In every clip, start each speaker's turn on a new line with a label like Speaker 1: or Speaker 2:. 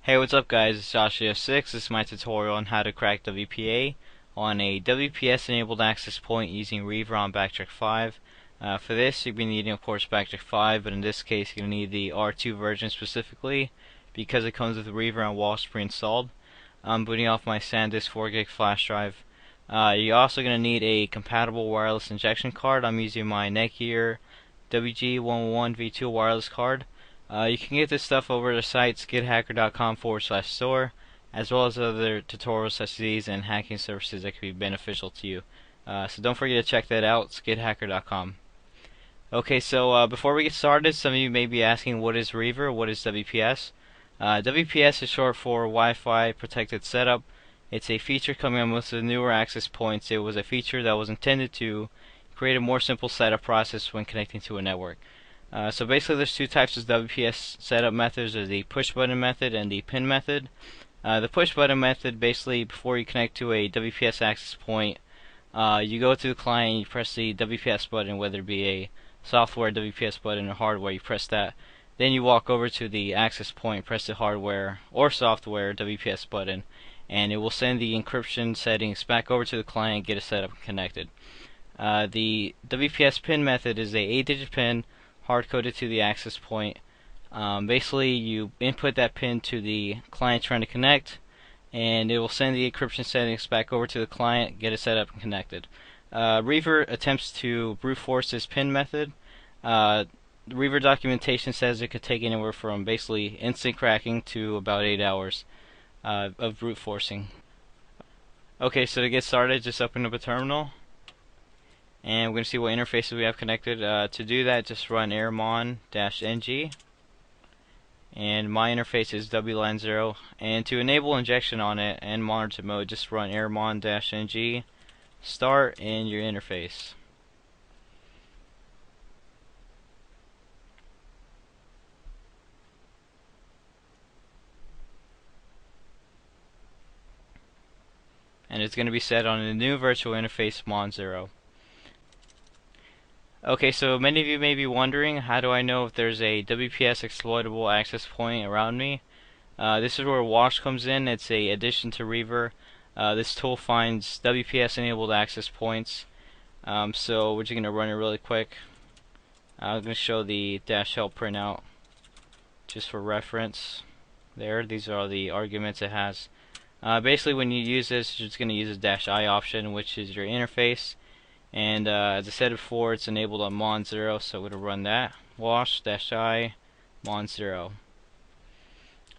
Speaker 1: Hey, what's up guys, it's Josh06. This is my tutorial on how to crack WPA on a WPS enabled access point using Reaver on Backtrack 5. For this you'll be needing of course Backtrack 5, but in this case you're going to need the R2 version specifically because it comes with Reaver and Walsh pre-installed. I'm booting off my SanDisk 4GB flash drive. You're also going to need a compatible wireless injection card. I'm using my Netgear WG111V2 wireless card. You can get this stuff over the site skidhacker.com/store, as well as other tutorials such as these and hacking services that could be beneficial to you. So don't forget to check that out, skidhacker.com. Okay, so before we get started, some of you may be asking, what is Reaver? What is WPS? WPS is short for Wi-Fi Protected Setup. It's a feature coming on most of the newer access points. It was a feature that was intended to create a more simple setup process when connecting to a network. So basically there's two types of WPS setup methods. There's the push button method and the pin method. The push button method, basically before you connect to a WPS access point, you go to the client and you press the WPS button, whether it be a software WPS button or hardware, you press that. Then you walk over to the access point, press the hardware or software WPS button, and it will send the encryption settings back over to the client, get it set up and connected. The WPS pin method is a 8-digit pin hard-coded to the access point. Basically you input that pin to the client trying to connect, and it will send the encryption settings back over to the client, get it set up and connected. Reaver attempts to brute force this pin method. The Reaver documentation says it could take anywhere from basically instant cracking to about 8 hours of brute forcing. Okay, so to get started, just open up a terminal and we're going to see what interfaces we have connected. To do that, just run airmon-ng, and my interface is WLAN 0. And to enable injection on it and monitor mode, just run airmon-ng start in your interface. And it's going to be set on the new virtual interface mon 0. Okay, so many of you may be wondering, how do I know if there's a WPS exploitable access point around me? This is where Walsh comes in. It's a addition to Reaver. This tool finds WPS enabled access points. So we're just going to run it really quick. I'm going to show the -help printout just for reference. There, these are all the arguments it has. Basically when you use this, you're just going to use the -i option, which is your interface. And as I said before, it's enabled on mon 0, so we're going to run that. Walsh-i mon 0.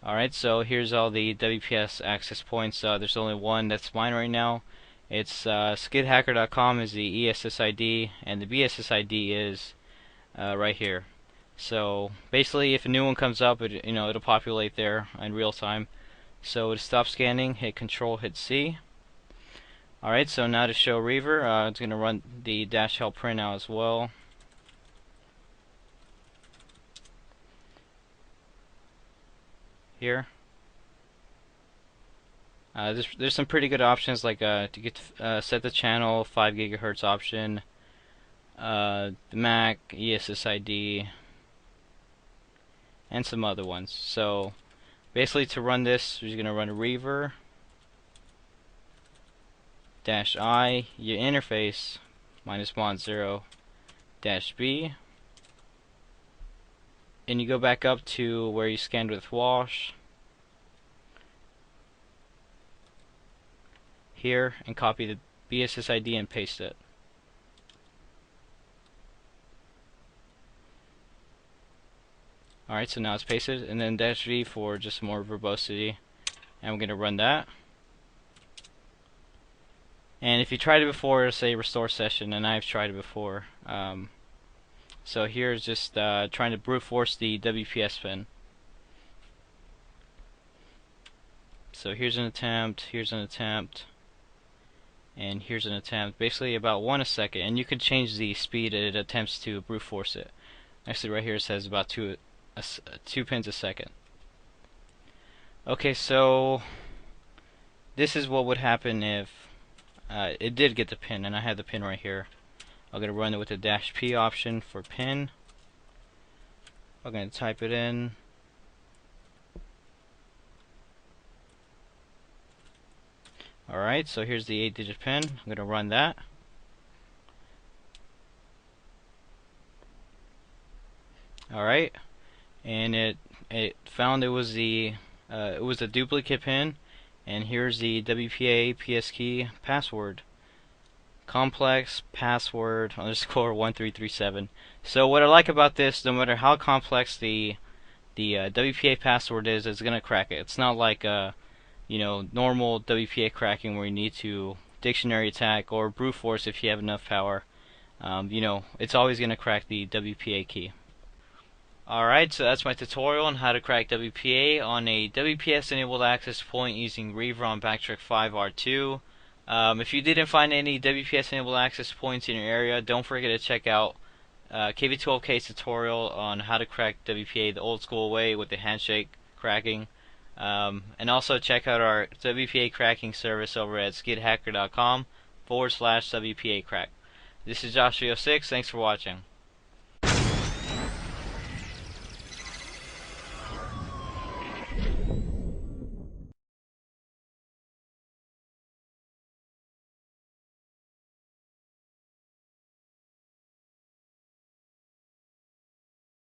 Speaker 1: Alright, so here's all the WPS access points. There's only one that's mine right now. It's skidhacker.com is the ESSID, and the BSSID is right here. So basically, if a new one comes up, it'll populate there in real time. So to stop scanning, hit Control, hit C. Alright, so now to show Reaver, it's going to run the -help printout as well. Here. There's some pretty good options, like to get set the channel 5 GHz option, the Mac, ESSID, and some other ones. So basically to run this, we're just going to run Reaver -i, your interface, -mon 0 -b, and you go back up to where you scanned with Walsh here and copy the BSSID and paste it. Alright, so now it's pasted, and then -v for just more verbosity, and we're going to run that. And if you tried it before, it'll say restore session, and I've tried it before. So here's just trying to brute force the WPS pin. So here's an attempt, and here's an attempt. Basically about 1 a second, and you can change the speed it attempts to brute force it. Actually right here it says about 2 pins a second. Okay, so this is what would happen if it did get the pin, and I have the pin right here. I'm going to run it with the -p option for pin. I'm going to type it in. Alright, so here's the 8-digit pin. I'm going to run that. Alright, and it found it was a duplicate pin, and here's the WPA PS key password. Complex password underscore 1337. So what I like about this, no matter how complex the WPA password is, it's gonna crack it. It's not like normal WPA cracking where you need to dictionary attack or brute force if you have enough power. It's always gonna crack the WPA key. Alright, so that's my tutorial on how to crack WPA on a WPS enabled access point using Reaver on Backtrack 5 R2. If you didn't find any WPS enabled access points in your area, don't forget to check out KB12K's tutorial on how to crack WPA the old school way with the handshake cracking. And also check out our WPA cracking service over at skidhacker.com/WPA crack. This is Josh306. Thanks for watching.